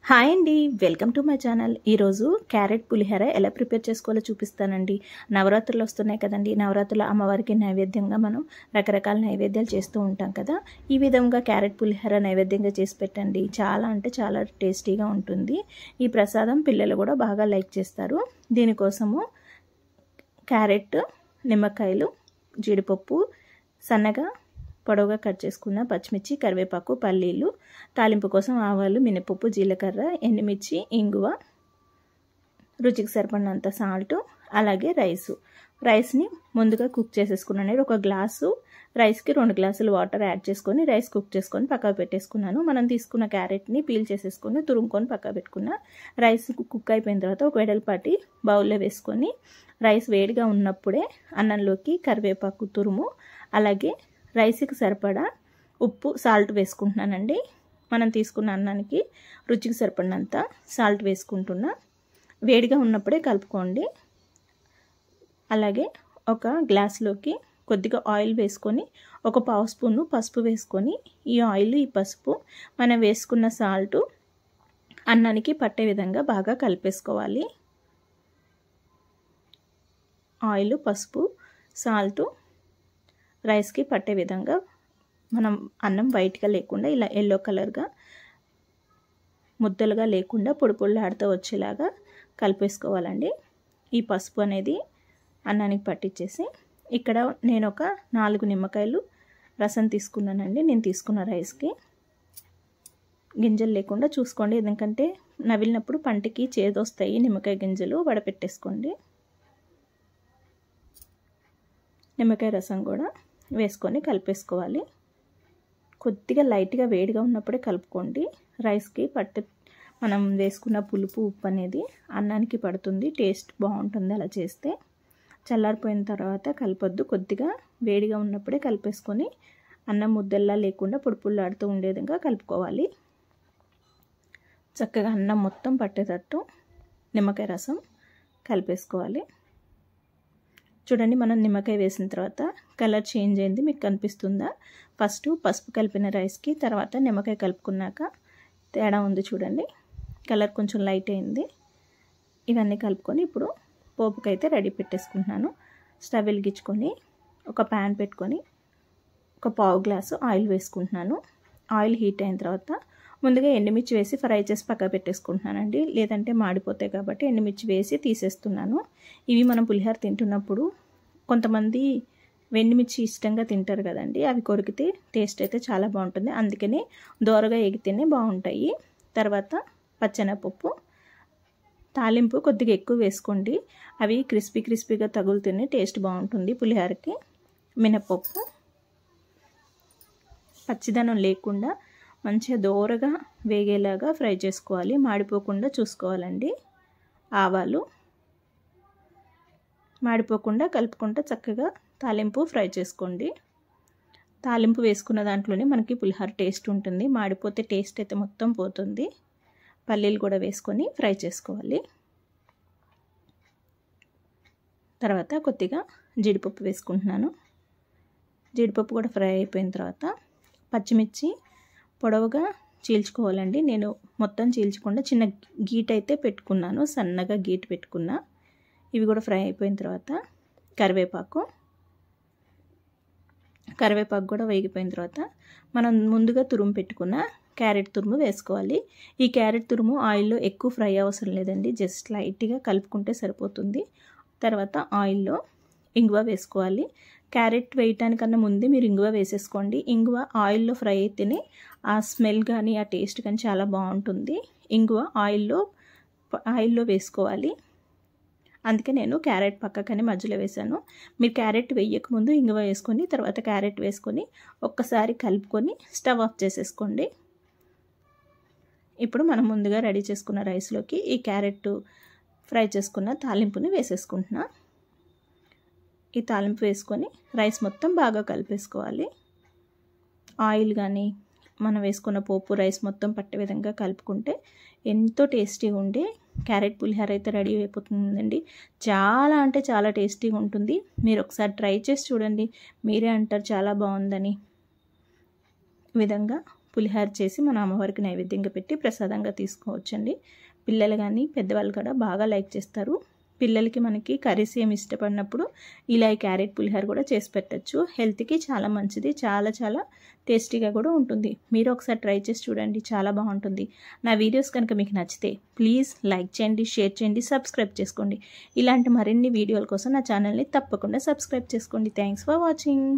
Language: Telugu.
హాయ్ అండి, వెల్కమ్ టు మై ఛానల్. ఈరోజు క్యారెట్ పులిహోర ఎలా ప్రిపేర్ చేసుకోవాలో చూపిస్తానండి. నవరాత్రులు వస్తున్నాయి కదండి. నవరాత్రుల అమ్మవారికి నైవేద్యంగా మనం రకరకాల నైవేద్యాలు చేస్తూ ఉంటాం కదా. ఈ విధంగా క్యారెట్ పులిహోర నైవేద్యంగా చేసి పెట్టండి. చాలా అంటే చాలా టేస్టీగా ఉంటుంది. ఈ ప్రసాదం పిల్లలు కూడా బాగా లైక్ చేస్తారు. దీనికోసము క్యారెట్, నిమ్మకాయలు, జీడిపప్పు, సన్నగా పొడవుగా కట్ చేసుకున్న పచ్చిమిర్చి, కరివేపాకు, పల్లీలు, తాలింపు కోసం ఆవాలు, మినపప్పు, జీలకర్ర, ఎండుమిర్చి, ఇంగువ, రుచికి సరిపడినంత సాల్ట్, అలాగే రైస్ని ముందుగా కుక్ చేసేసుకున్నాను. ఒక గ్లాసు రైస్కి 2 గ్లాసులు వాటర్ యాడ్ చేసుకొని రైస్ కుక్ చేసుకొని పక్కకు పెట్టేసుకున్నాను. మనం తీసుకున్న క్యారెట్ని పీల్ చేసేసుకొని తురుముకొని పక్కకు పెట్టుకున్న రైస్ కుక్ అయిపోయిన తర్వాత ఒక వెడల్పాటి బౌల్లో వేసుకొని రైస్ వేడిగా ఉన్నప్పుడే అన్నంలోకి కరివేపాకు తురుము, అలాగే రైస్కి సరిపడా ఉప్పు, సాల్ట్ వేసుకుంటున్నానండి. మనం తీసుకున్న అన్నానికి రుచికి సరిపడినంత సాల్ట్ వేసుకుంటున్నా. వేడిగా ఉన్నప్పుడే కలుపుకోండి. అలాగే ఒక గ్లాస్లోకి కొద్దిగా ఆయిల్ వేసుకొని 1 పావు స్పూను పసుపు వేసుకొని ఈ ఆయిల్, ఈ పసుపు, మనం వేసుకున్న సాల్ట్ అన్నానికి పట్టే విధంగా బాగా కలిపేసుకోవాలి. ఆయిల్, పసుపు, సాల్ట్ రైస్కి పట్టే విధంగా మనం అన్నం వైట్గా లేకుండా ఇలా ఎల్లో కలర్గా ముద్దలుగా లేకుండా పొడి పొడిలాడుతూ వచ్చేలాగా కలిపేసుకోవాలండి. ఈ పసుపు అనేది అన్నానికి పట్టించేసి ఇక్కడ నేను ఒక 4 నిమ్మకాయలు రసం తీసుకున్నానండి. నేను తీసుకున్న రైస్కి గింజలు లేకుండా చూసుకోండి, ఎందుకంటే నవిలినప్పుడు పంటికి చేదొస్తాయి నిమ్మకాయ గింజలు, వడపెట్టేసుకోండి. నిమ్మకాయ రసం కూడా వేసుకొని కలిపేసుకోవాలి. కొద్దిగా లైట్గా వేడిగా ఉన్నప్పుడే కలుపుకోండి. రైస్కి మనం వేసుకున్న పులుపు, ఉప్పు అనేది అన్నానికి పడుతుంది. టేస్ట్ బాగుంటుంది అలా చేస్తే. చల్లారిపోయిన తర్వాత కలపొద్దు. కొద్దిగా వేడిగా ఉన్నప్పుడే కలిపేసుకొని అన్నం ముద్దల్లా లేకుండా పొడిపుల్లాడుతూ ఉండే విధంగా కలుపుకోవాలి. చక్కగా అన్నం మొత్తం పట్టేటట్టు నిమ్మకాయ రసం కలిపేసుకోవాలి. చూడండి, మనం నిమ్మకాయ వేసిన తర్వాత కలర్ చేంజ్ అయింది, మీకు కనిపిస్తుందా? ఫస్ట్ పసుపు కలిపిన రైస్కి తర్వాత నిమ్మకాయ కలుపుకున్నాక తేడా ఉంది చూడండి. కలర్ కొంచెం లైట్ అయింది. ఇవన్నీ కలుపుకొని ఇప్పుడు పోపుకైతే రెడీ పెట్టేసుకుంటున్నాను. స్టవ్ వెలిగించుకొని ఒక ప్యాన్ పెట్టుకొని 1 పావు గ్లాసు ఆయిల్ వేసుకుంటున్నాను. ఆయిల్ హీట్ అయిన తర్వాత ముందుగా ఎండుమిర్చి వేసి ఫ్రై చేసి పక్కకు పెట్టేసుకుంటున్నానండి. లేదంటే మాడిపోతాయి కాబట్టి ఎండుమిర్చి వేసి తీసేస్తున్నాను. ఇవి మనం పులిహోర తింటున్నప్పుడు కొంతమంది ఎండుమిర్చి ఇష్టంగా తింటారు కదండి. అవి కొరికితే టేస్ట్ అయితే చాలా బాగుంటుంది. అందుకని దోరగా ఎగితేనే బాగుంటాయి. తర్వాత పచ్చెనపప్పు, తాలింపు కొద్దిగా ఎక్కువ వేసుకోండి. అవి క్రిస్పీగా తగులుతూనే టేస్ట్ బాగుంటుంది పులిహోరకి. మినపప్పు పచ్చిదనం లేకుండా మంచిగా దోరగా వేగేలాగా ఫ్రై చేసుకోవాలి, మాడిపోకుండా చూసుకోవాలండి. ఆవాలు మాడిపోకుండా కలుపుకుంటూ చక్కగా తాలింపు ఫ్రై చేసుకోండి. తాలింపు వేసుకున్న దాంట్లోనే మనకి పులిహోర టేస్ట్ ఉంటుంది. మాడిపోతే టేస్ట్ అయితే మొత్తం పోతుంది. పల్లీలు కూడా వేసుకొని ఫ్రై చేసుకోవాలి. తర్వాత కొద్దిగా జీడిపప్పు వేసుకుంటున్నాను. జీడిపప్పు కూడా ఫ్రై అయిపోయిన తర్వాత పచ్చిమిర్చి పొడవుగా చీల్చుకోవాలండి. నేను మొత్తం చీల్చకుండా చిన్న గీట్ అయితే పెట్టుకున్నాను, సన్నగా గీట్ పెట్టుకున్నా. ఇవి కూడా ఫ్రై అయిపోయిన తర్వాత కరివేపాకు కూడా వేగిపోయిన తర్వాత మనం ముందుగా తురుము పెట్టుకున్న క్యారెట్ తురుము వేసుకోవాలి. ఈ క్యారెట్ తురుము ఆయిల్లో ఎక్కువ ఫ్రై అవసరం లేదండి, జస్ట్ లైట్గా కలుపుకుంటే సరిపోతుంది. తర్వాత ఆయిల్లో ఇంగువ వేసుకోవాలి. క్యారెట్ వేయటానికన్నా ముందే మీరు ఇంగువ వేసేసుకోండి. ఇంగువ ఆయిల్లో ఫ్రై అయితేనే ఆ స్మెల్ కానీ ఆ టేస్ట్ కానీ చాలా బాగుంటుంది. ఇంగువ ఆయిల్లో వేసుకోవాలి. అందుకే నేను క్యారెట్ పక్కకని మధ్యలో వేసాను. మీరు క్యారెట్ వేయకముందు ఇంగువ వేసుకొని తర్వాత క్యారెట్ వేసుకొని ఒక్కసారి కలుపుకొని స్టవ్ ఆఫ్ చేసేసుకోండి. ఇప్పుడు మనం ముందుగా రెడీ చేసుకున్న రైస్లోకి ఈ క్యారెట్ ఫ్రై చేసుకున్న తాలింపుని వేసేసుకుంటున్నా. ఈ తాలింపు వేసుకొని రైస్ మొత్తం బాగా కలిపేసుకోవాలి. ఆయిల్ కానీ మనం వేసుకున్న పోపు రైస్ మొత్తం పట్టే విధంగా కలుపుకుంటే ఎంతో టేస్టీగా ఉండే క్యారెట్ పులిహోర అయితే రెడీ అయిపోతుందండి. చాలా అంటే చాలా టేస్టీగా ఉంటుంది. మీరు ఒకసారి ట్రై చేసి చూడండి, మీరే అంటారు చాలా బాగుందని. ఈ విధంగా పులిహోర చేసి మన అమ్మవారికి నైవేద్యంగా పెట్టి ప్రసాదంగా తీసుకోవచ్చండి. పిల్లలు కానీ పెద్దవాళ్ళు కూడా బాగా లైక్ చేస్తారు. పిల్లలకి మనకి కర్రీస్ ఏమి ఇష్టపడినప్పుడు ఇలా ఈ క్యారెట్ పులిహోర కూడా చేసి పెట్టచ్చు. హెల్త్కి చాలా మంచిది, చాలా చాలా టేస్టీగా కూడా ఉంటుంది. మీరు ఒకసారి ట్రై చేసి చూడండి, చాలా బాగుంటుంది. నా వీడియోస్ కనుక మీకు నచ్చితే ప్లీజ్ లైక్ చేయండి, షేర్ చేయండి, సబ్స్క్రైబ్ చేసుకోండి. ఇలాంటి మరిన్ని వీడియోల కోసం నా ఛానల్ని తప్పకుండా సబ్స్క్రైబ్ చేసుకోండి. Thanks for watching.